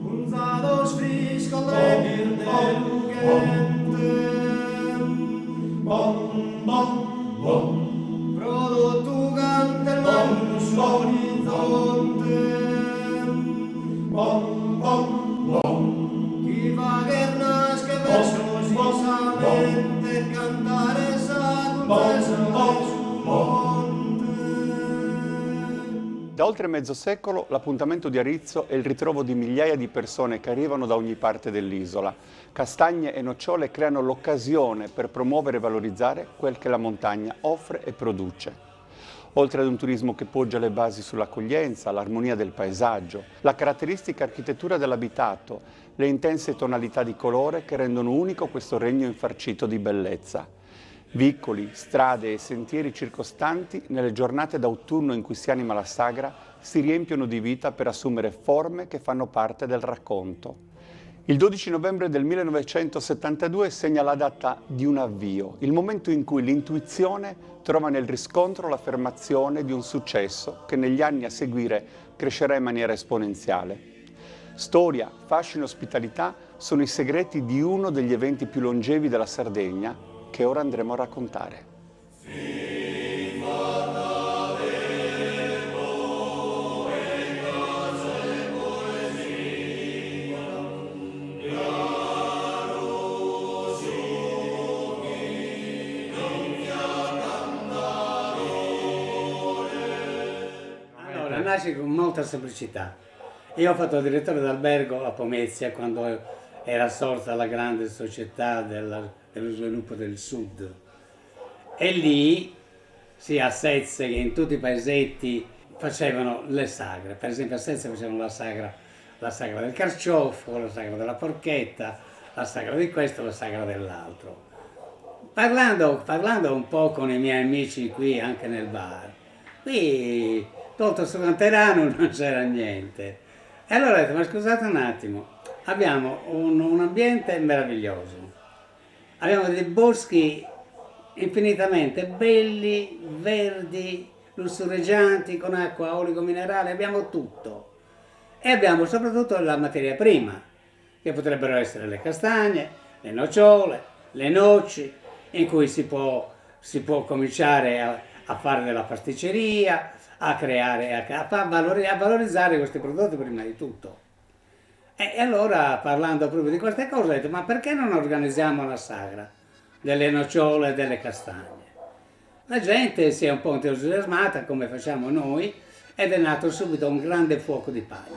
Unzados frisco de prodotto cante il mare sull'orizzonte. Chi va che nasce versosamente cantare sa confessare sul monte. Da oltre mezzo secolo l'appuntamento di Arizzo è il ritrovo di migliaia di persone che arrivano da ogni parte dell'isola. Castagne e nocciole creano l'occasione per promuovere e valorizzare quel che la montagna offre e produce. Oltre ad un turismo che poggia le basi sull'accoglienza, l'armonia del paesaggio, la caratteristica architettura dell'abitato, le intense tonalità di colore che rendono unico questo regno infarcito di bellezza. Vicoli, strade e sentieri circostanti, nelle giornate d'autunno in cui si anima la sagra, si riempiono di vita per assumere forme che fanno parte del racconto. Il 12 novembre del 1972 segna la data di un avvio, il momento in cui l'intuizione trova nel riscontro l'affermazione di un successo che negli anni a seguire crescerà in maniera esponenziale. Storia, fascino e ospitalità sono i segreti di uno degli eventi più longevi della Sardegna che ora andremo a raccontare. Nasce con molta semplicità. Io ho fatto il direttore d'albergo a Pomezia quando era sorta la grande società dello sviluppo del sud. E lì, sia a Sezze che in tutti i paesetti, facevano le sagre. Per esempio a Sezze facevano la sagra del carciofo, la sagra della porchetta, la sagra di questo, la sagra dell'altro. Parlando un po' con i miei amici qui anche nel bar, qui tolto questo canterano non c'era niente. E allora ho detto, ma scusate un attimo, abbiamo un ambiente meraviglioso, abbiamo dei boschi infinitamente belli, verdi, lussureggianti, con acqua, olio minerale, abbiamo tutto. E abbiamo soprattutto la materia prima, che potrebbero essere le castagne, le nocciole, le noci, in cui si può cominciare a fare della pasticceria, a creare, a valorizzare questi prodotti prima di tutto. E allora, parlando proprio di queste cose, ho detto, ma perché non organizziamo la sagra delle nocciole e delle castagne? La gente si è un po' entusiasmata, come facciamo noi, ed è nato subito un grande fuoco di paglia,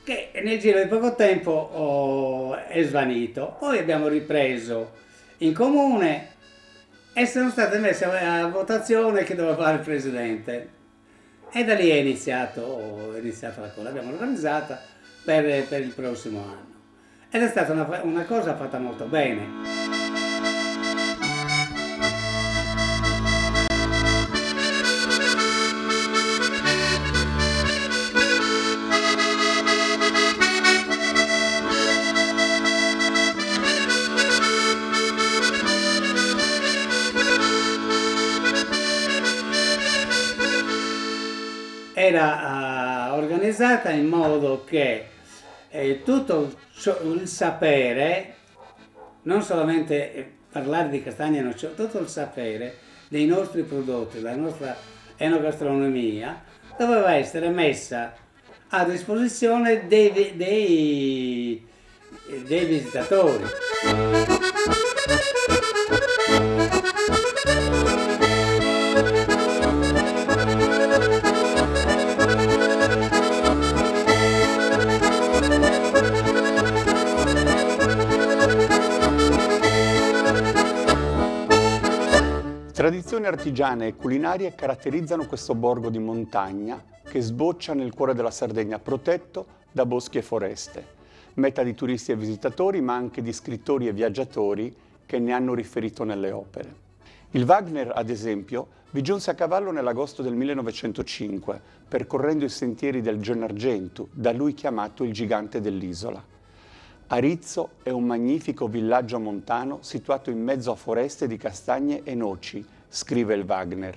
che nel giro di poco tempo è svanito. Poi abbiamo ripreso in comune e sono state messe a votazione chi doveva fare il presidente. E da lì è iniziata la cosa, l'abbiamo organizzata per il prossimo anno. Ed è stata una cosa fatta molto bene. Era organizzata in modo che tutto il sapere, non solamente parlare di castagne e nocciole, tutto il sapere dei nostri prodotti, della nostra enogastronomia, doveva essere messa a disposizione dei visitatori. Tradizioni artigiane e culinarie caratterizzano questo borgo di montagna che sboccia nel cuore della Sardegna, protetto da boschi e foreste, meta di turisti e visitatori, ma anche di scrittori e viaggiatori che ne hanno riferito nelle opere. Il Wagner, ad esempio, vi giunse a cavallo nell'agosto del 1905, percorrendo i sentieri del Gennargentu, da lui chiamato il gigante dell'isola. Arizzo è un magnifico villaggio montano situato in mezzo a foreste di castagne e noci, scrive il Wagner.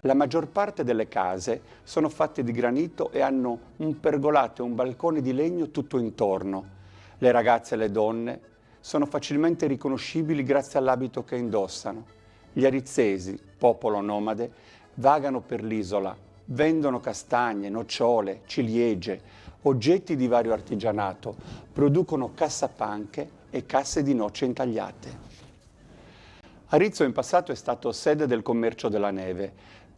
La maggior parte delle case sono fatte di granito e hanno un pergolato e un balcone di legno tutto intorno. Le ragazze e le donne sono facilmente riconoscibili grazie all'abito che indossano. Gli arizzesi, popolo nomade, vagano per l'isola, vendono castagne, nocciole, ciliegie, oggetti di vario artigianato, producono cassapanche e casse di noce intagliate. Arezzo in passato è stato sede del commercio della neve.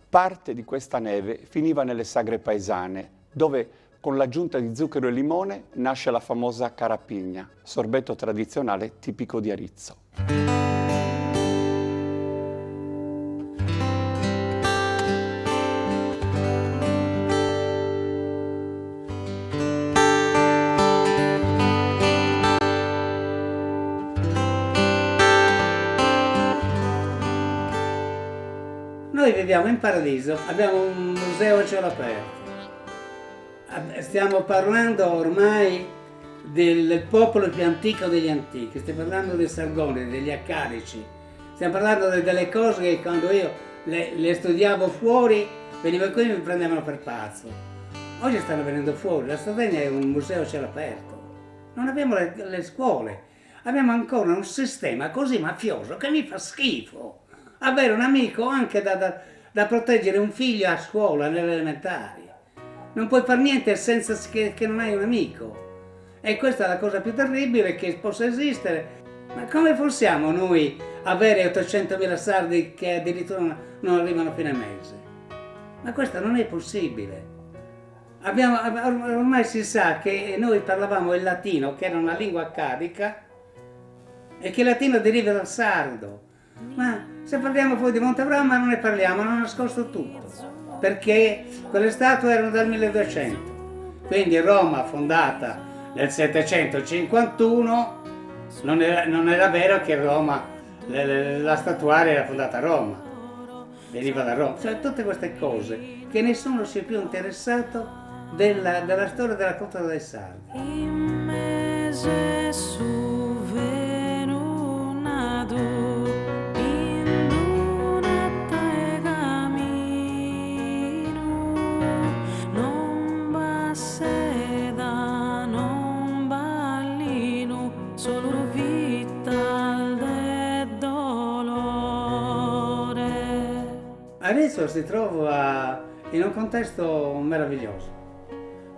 Parte di questa neve finiva nelle sagre paesane, dove con l'aggiunta di zucchero e limone nasce la famosa carapigna, sorbetto tradizionale tipico di Arezzo. Noi viviamo in paradiso, abbiamo un museo a cielo aperto. Stiamo parlando ormai del popolo più antico degli antichi, stiamo parlando dei Sargoni, degli Accadici, stiamo parlando delle cose che quando io le studiavo fuori, venivo qui e mi prendevano per pazzo. Oggi stanno venendo fuori, la Sardegna è un museo a cielo aperto. Non abbiamo le scuole, abbiamo ancora un sistema così mafioso che mi fa schifo. Avere un amico anche da proteggere un figlio a scuola, nelle elementari. Non puoi fare niente senza che non hai un amico. E questa è la cosa più terribile che possa esistere. Ma come possiamo noi avere 800.000 sardi che addirittura non arrivano a fine mese? Ma questo non è possibile. Ormai si sa che noi parlavamo il latino, che era una lingua accadica, e che il latino deriva dal sardo. Ma se parliamo poi di Montebrama non ne parliamo, hanno nascosto tutto, perché quelle statue erano del 1200, quindi Roma fondata nel 751, non era vero che Roma, la statuaria era fondata a Roma, veniva da Roma, cioè tutte queste cose che nessuno si è più interessato della storia della cultura dei sardi. Adesso si trova in un contesto meraviglioso,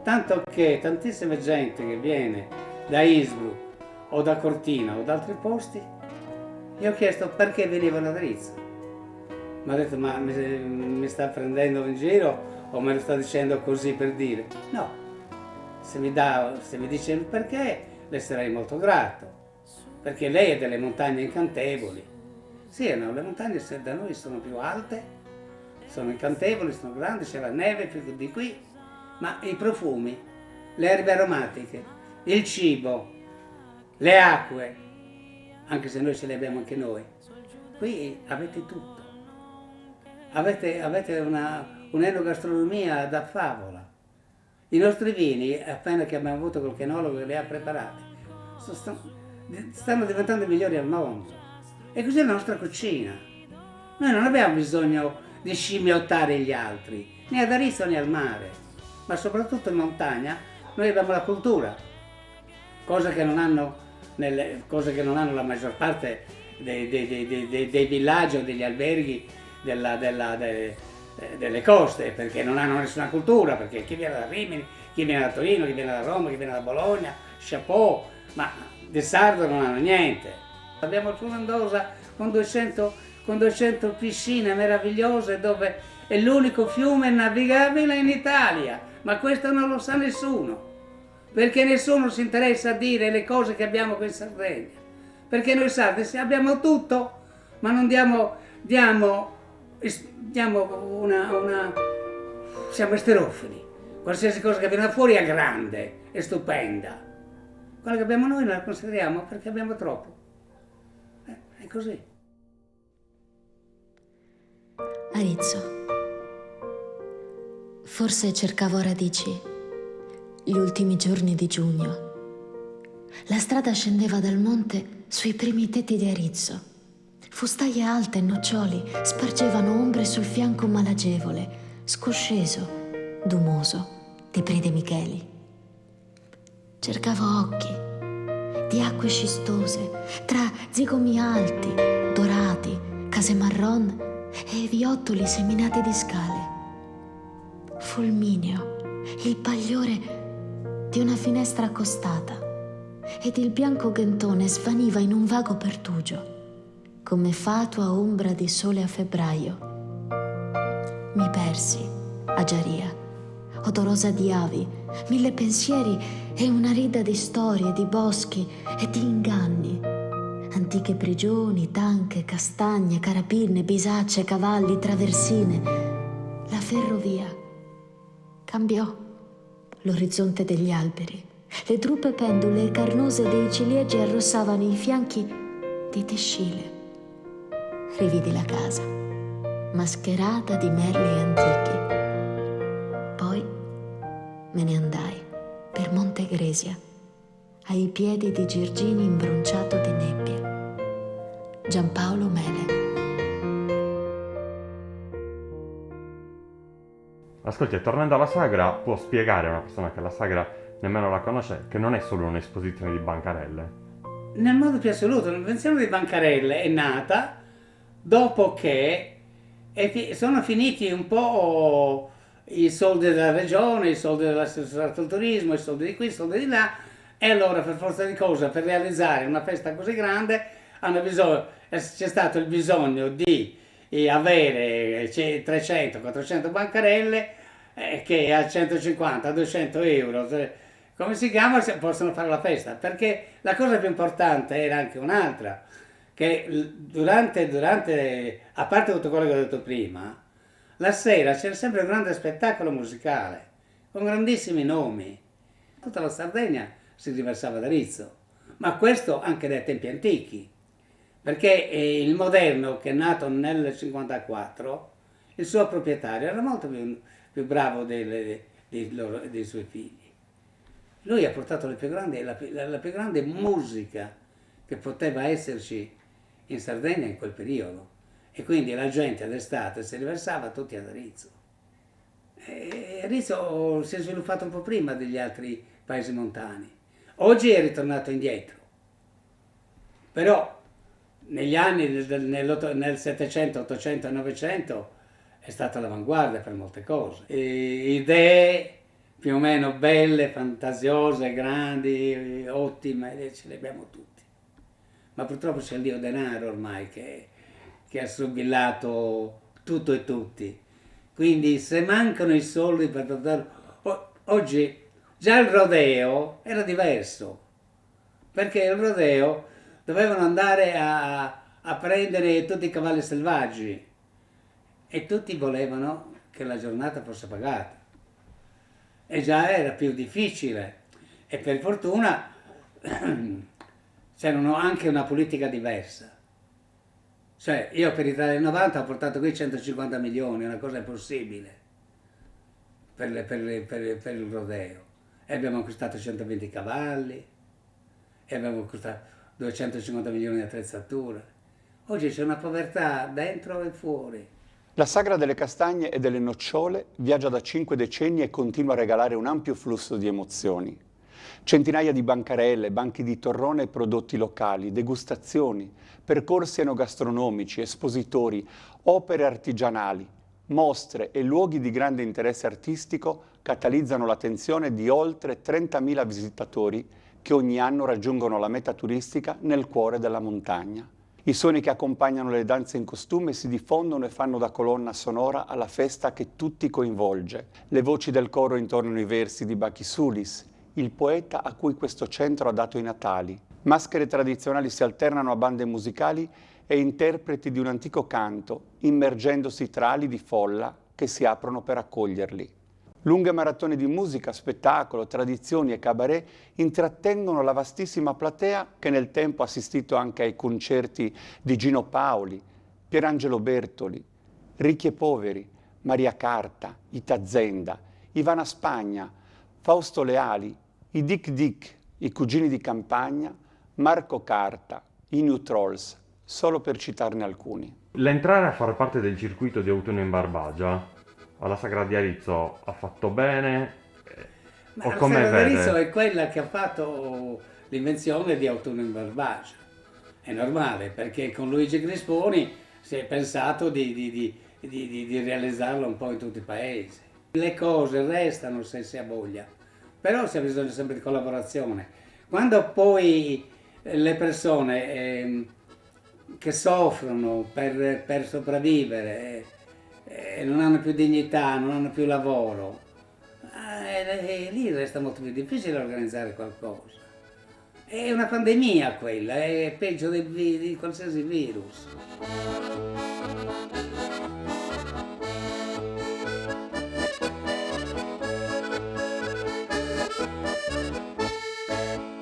tanto che tantissima gente che viene da Innsbruck o da Cortina o da altri posti, gli ho chiesto perché venivano ad Arezzo. Mi ha detto, ma mi sta prendendo in giro o me lo sta dicendo così per dire? No, se mi dice il perché le sarei molto grato, perché lei è delle montagne incantevoli. Sì, no, le montagne da noi sono più alte, sono incantevoli, sono grandi, c'è la neve più di qui, ma i profumi, le erbe aromatiche, il cibo, le acque, anche se noi ce le abbiamo anche noi, qui avete tutto. Avete un'enogastronomia da favola. I nostri vini, appena che abbiamo avuto qualche enologo che li ha preparati, stanno diventando i migliori al mondo. E così è la nostra cucina. Noi non abbiamo bisogno di scimmiottare gli altri, né ad Arezzo né al mare, ma soprattutto in montagna noi abbiamo la cultura, cosa che non hanno la maggior parte dei villaggi o degli alberghi delle coste, perché non hanno nessuna cultura, perché chi viene da Rimini, chi viene da Torino, chi viene da Roma, chi viene da Bologna, chapeau, ma di sardo non hanno niente. Abbiamo il fiume Mendoza con 200 piscine meravigliose, dove è l'unico fiume navigabile in Italia, ma questo non lo sa nessuno, perché nessuno si interessa a dire le cose che abbiamo qui in Sardegna, perché noi sardi abbiamo tutto, ma non siamo esterofili, qualsiasi cosa che viene da fuori è grande, è stupenda, quella che abbiamo noi non la consideriamo perché abbiamo troppo, è così. Arezzo. Forse cercavo radici gli ultimi giorni di giugno. La strada scendeva dal monte sui primi tetti di Arezzo. fustaie alte e noccioli spargevano ombre sul fianco malagevole, scosceso, dumoso, di Pride Micheli. Cercavo occhi di acque scistose, tra zigomi alti, dorati, case marron e viottoli seminati di scale. Fulmineo, il bagliore di una finestra accostata, ed il bianco ghentone svaniva in un vago pertugio, come fatua ombra di sole a febbraio. Mi persi a Giaria, odorosa di avi, mille pensieri e una rida di storie, di boschi e di inganni. Antiche prigioni, tanche, castagne, carapinne, bisacce, cavalli, traversine. La ferrovia cambiò l'orizzonte degli alberi. Le drupe pendule carnose dei ciliegi arrossavano i fianchi di Tescile. Rividi la casa, mascherata di merli antichi. Poi me ne andai per Monte Gresia, ai piedi di Girgini imbronciato di nebbia. Giampaolo Mele. Ascolti, e tornando alla sagra, può spiegare a una persona che la sagra nemmeno la conosce, che non è solo un'esposizione di bancarelle? Nel modo più assoluto, l'invenzione di bancarelle è nata dopo che sono finiti un po' i soldi della regione, i soldi dell'assessorato al turismo, i soldi di qui, i soldi di là, e allora per forza di cosa, per realizzare una festa così grande, c'è stato il bisogno di avere 300-400 bancarelle che a 150-200 euro, come si chiama, possono fare la festa, perché la cosa più importante era anche un'altra, che durante, a parte tutto quello che ho detto prima, la sera c'era sempre un grande spettacolo musicale, con grandissimi nomi. Tutta la Sardegna si riversava da Rizzo, ma questo anche dai tempi antichi, perché il Moderno, che è nato nel 54, il suo proprietario era molto più bravo dei suoi figli. Lui ha portato la più grande musica che poteva esserci in Sardegna in quel periodo, e quindi la gente d'estate si riversava tutti ad Arezzo. E Arezzo si è sviluppato un po' prima degli altri paesi montani. Oggi è ritornato indietro, però negli anni nel 700, 800 e 900 è stata all'avanguardia per molte cose. Idee più o meno belle, fantasiose, grandi, ottime, ce le abbiamo tutti. Ma purtroppo c'è il dio denaro ormai che ha sobbillato tutto e tutti. Quindi se mancano i soldi per poter... Oggi già il rodeo era diverso, perché il rodeo dovevano andare a prendere tutti i cavalli selvaggi e tutti volevano che la giornata fosse pagata. E già era più difficile, e per fortuna c'era anche una politica diversa. Cioè, io per Italia 90 ho portato qui 150 milioni, una cosa impossibile per il rodeo. E abbiamo acquistato 120 cavalli, e abbiamo acquistato 250 milioni di attrezzature. Oggi c'è una povertà dentro e fuori. La sagra delle castagne e delle nocciole viaggia da 5 decenni e continua a regalare un ampio flusso di emozioni. Centinaia di bancarelle, banchi di torrone e prodotti locali, degustazioni, percorsi enogastronomici, espositori, opere artigianali, mostre e luoghi di grande interesse artistico catalizzano l'attenzione di oltre 30.000 visitatori che ogni anno raggiungono la meta turistica nel cuore della montagna. I suoni che accompagnano le danze in costume si diffondono e fanno da colonna sonora alla festa che tutti coinvolge. Le voci del coro intonano i versi di Bachi Sulis, il poeta a cui questo centro ha dato i natali. Maschere tradizionali si alternano a bande musicali e interpreti di un antico canto, immergendosi tra ali di folla che si aprono per accoglierli. Lunghe maratone di musica, spettacolo, tradizioni e cabaret intrattengono la vastissima platea che nel tempo ha assistito anche ai concerti di Gino Paoli, Pierangelo Bertoli, Ricchi e Poveri, Maria Carta, Ita Zenda, Ivana Spagna, Fausto Leali, i Dick Dick, i Cugini di Campagna, Marco Carta, i New Trolls, solo per citarne alcuni. L'entrare a far parte del circuito di Autunno in Barbagia alla Sagra di Arezzo ha fatto bene? Ma O la come Sagra di Arezzo vede? è quella che ha fatto l'invenzione di Autunno in Barbagia. È normale, perché con Luigi Crisponi si è pensato di realizzarlo un po' in tutti i paesi. Le cose restano se si ha voglia, però si ha bisogno sempre di collaborazione. Quando poi le persone che soffrono per sopravvivere non hanno più dignità, non hanno più lavoro, lì resta molto più difficile organizzare qualcosa. È una pandemia quella, è peggio di qualsiasi virus.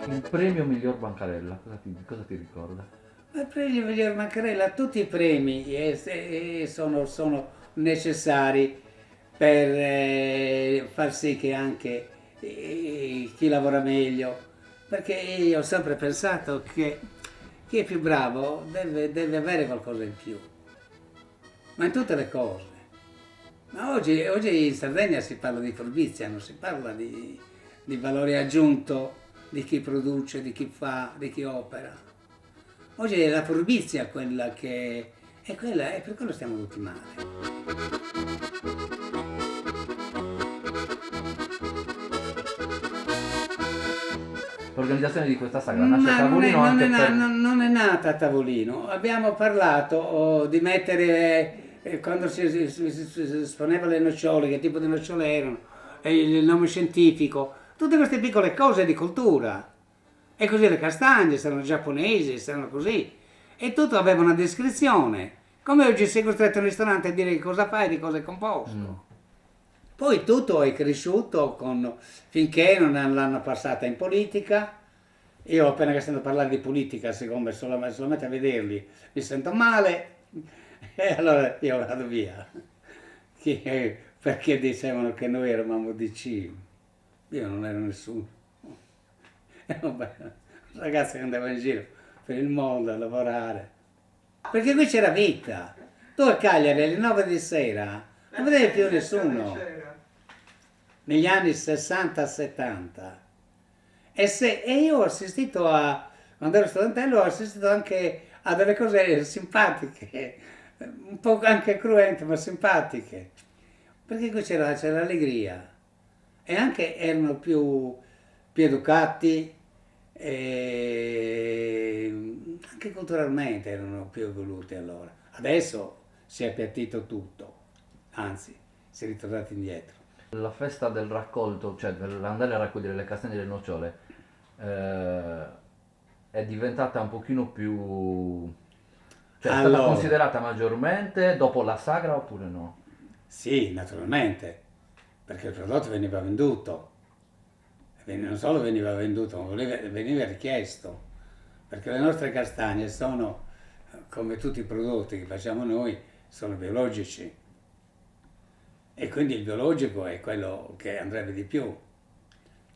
Il premio miglior bancarella, cosa ti ricorda? Ma il premio miglior bancarella, tutti i premi sono necessari per far sì che anche chi lavora meglio, perché io ho sempre pensato che chi è più bravo deve avere qualcosa in più, ma in tutte le cose. Ma oggi in Sardegna si parla di furbizia, non si parla di valore aggiunto di chi produce, di chi fa, di chi opera. Oggi è la furbizia quella che è quella, e per quello stiamo tutti male. L'organizzazione di questa sagra nasce a Ma tavolino anche per... non è nata a tavolino. Abbiamo parlato di mettere, quando si esponeva le nocciole, che tipo di nocciole erano, e il nome scientifico, tutte queste piccole cose di cultura. E così le castagne, erano giapponesi, erano così. E tutto aveva una descrizione. Come oggi sei costretto in ristorante a dire cosa fai e di cosa è composto. Poi tutto è cresciuto finché non l'hanno passata in politica. Io appena che sento parlare di politica, siccome solamente a vederli mi sento male, e allora io vado via. Perché dicevano che noi eravamo DC. Io non ero nessuno. Vabbè, un ragazzo che andava in giro per il mondo a lavorare. Perché qui c'era vita. Tu a Cagliari alle 9 di sera non vedevi più nessuno. Negli anni 60-70. E io ho assistito quando ero studentello, ho assistito anche a delle cose simpatiche, un po' anche cruente, ma simpatiche. Perché qui c'era allegria. E anche erano più educati, e anche culturalmente erano più evoluti allora. Adesso si è appiattito tutto, anzi si è ritornati indietro. La festa del raccolto, cioè dell'andare a raccogliere le castagne e le nocciole, è diventata un pochino più... cioè è stata considerata maggiormente dopo la sagra oppure no? Sì, naturalmente, perché il prodotto veniva venduto. Non solo veniva venduto, ma veniva richiesto, perché le nostre castagne sono, come tutti i prodotti che facciamo noi, sono biologici. E quindi il biologico è quello che andrebbe di più.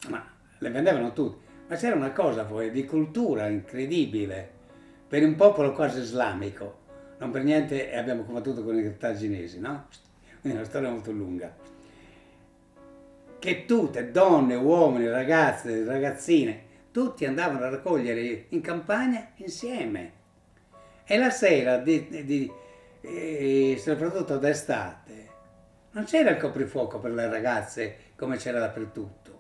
Ma le vendevano tutti. Ma c'era una cosa poi di cultura incredibile, per un popolo quasi islamico. Non per niente abbiamo combattuto con i cartaginesi, no? Quindi è una storia molto lunga. Che tutte, donne, uomini, ragazze, ragazzine, tutti andavano a raccogliere in campagna insieme. E la sera, soprattutto d'estate, non c'era il coprifuoco per le ragazze come c'era dappertutto.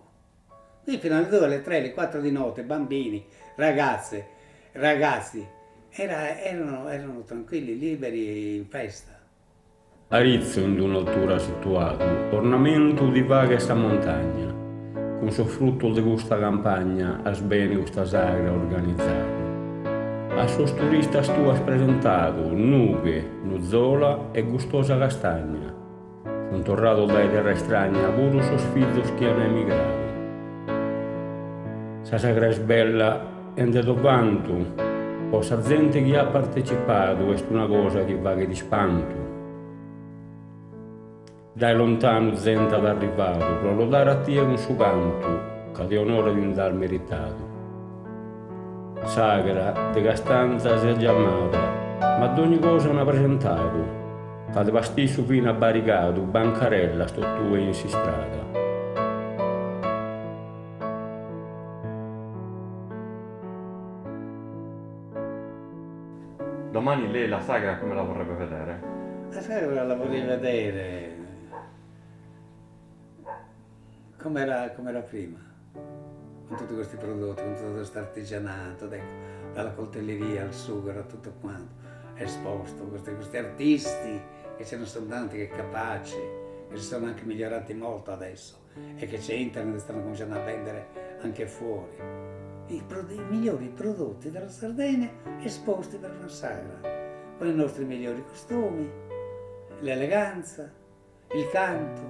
Qui fino alle 2, alle 3, alle 4 di notte, bambini, ragazze, ragazzi, erano tranquilli, liberi, in festa. Arezzo in un'altura situato, ornamento di vaga sta montagna, con suo frutto di questa campagna, a bene questa sagra organizzata. A suos turistas tu has presentato nughe, nuzzola e gustosa castagna. Son tornato dai terra estranea, puro sos figlios che hanno emigrato. Sa sagra è bella e de vanto, posa gente che ha partecipato, è una cosa che va che di spanto. Dai lontano gente ad arrivato, per lodare a te con suo canto, che di onore di un dar meritato. Sagra de castanza si è chiamata, ma d'ogni cosa una presentato. Fate pasticcio fino a barricato, bancarella, sto tu in si strada. Domani lei la sagra come la vorrebbe vedere? La sagra la vorrei vedere come era prima, con tutti questi prodotti, con tutto questo artigianato, ecco, dalla coltelleria al sughero, a tutto quanto, esposto, questi artisti, che ce ne sono tanti che capaci, che si sono anche migliorati molto adesso e che c'è internet, stanno cominciando a vendere anche fuori. I migliori prodotti della Sardegna esposti per una sagra, con i nostri migliori costumi, l'eleganza, il canto,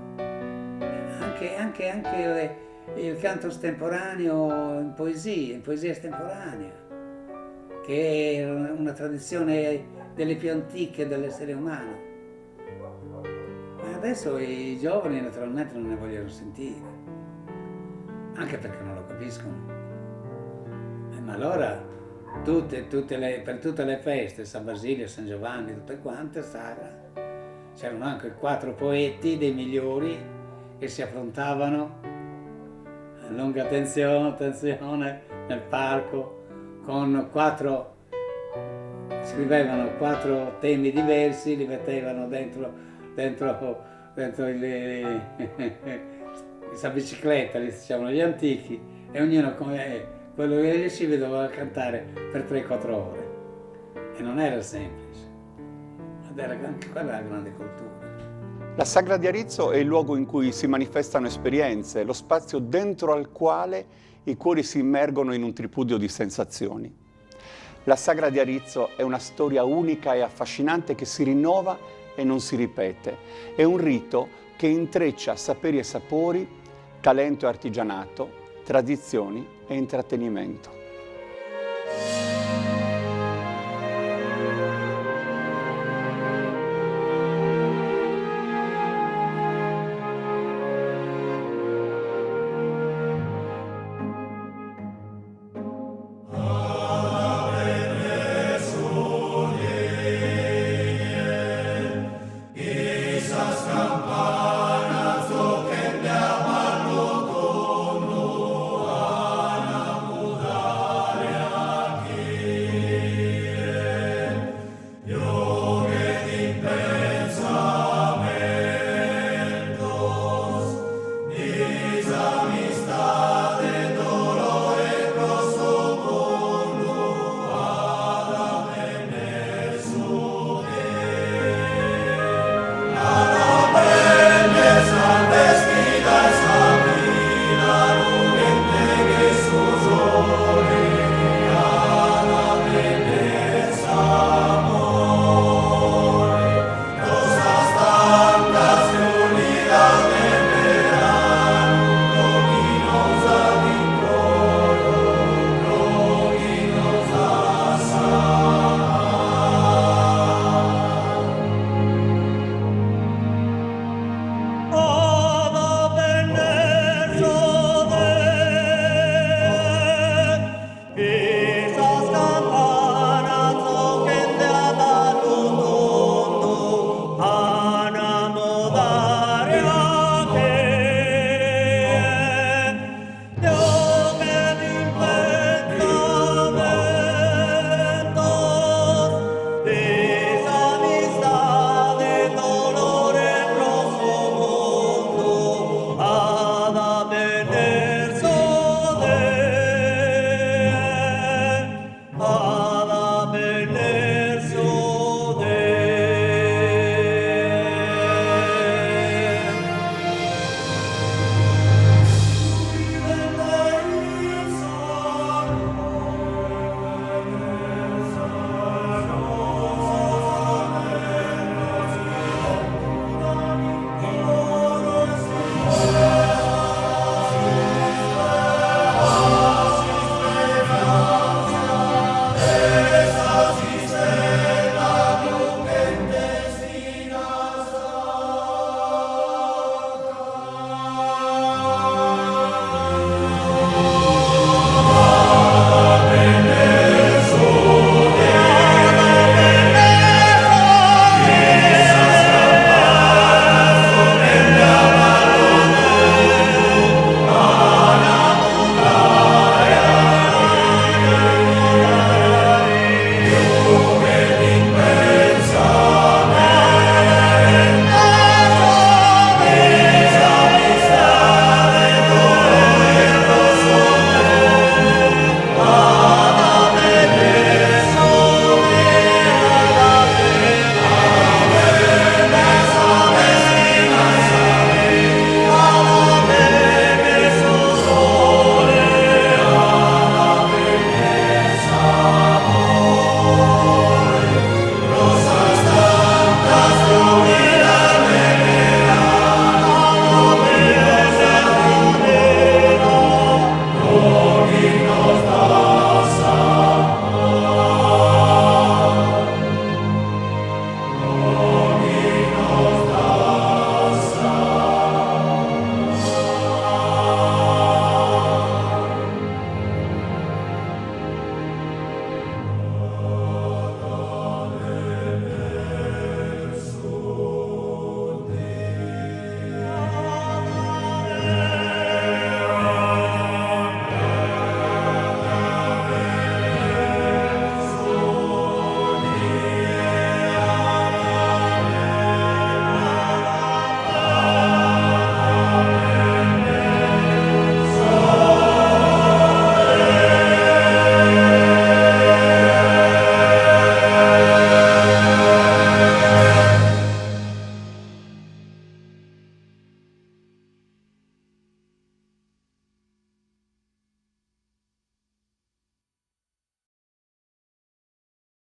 anche il canto estemporaneo in poesia estemporanea, che è una tradizione delle più antiche dell'essere umano. Ma adesso i giovani naturalmente non ne vogliono sentire, anche perché non lo capiscono. Ma allora per tutte le feste, San Basilio, San Giovanni, tutte quante, sagra, c'erano anche 4 poeti dei migliori che si affrontavano a lunga tensione nel palco, scrivevano 4 temi diversi, li mettevano dentro questa bicicletta, li dicevano gli antichi, e ognuno quello che riusciva doveva cantare per 3-4 ore. E non era semplice, ed era anche quella la grande cultura. La Sagra di Arizzo è il luogo in cui si manifestano esperienze, lo spazio dentro al quale i cuori si immergono in un tripudio di sensazioni. La Sagra di Arizzo è una storia unica e affascinante che si rinnova e non si ripete. È un rito che intreccia saperi e sapori, talento e artigianato, tradizioni e intrattenimento.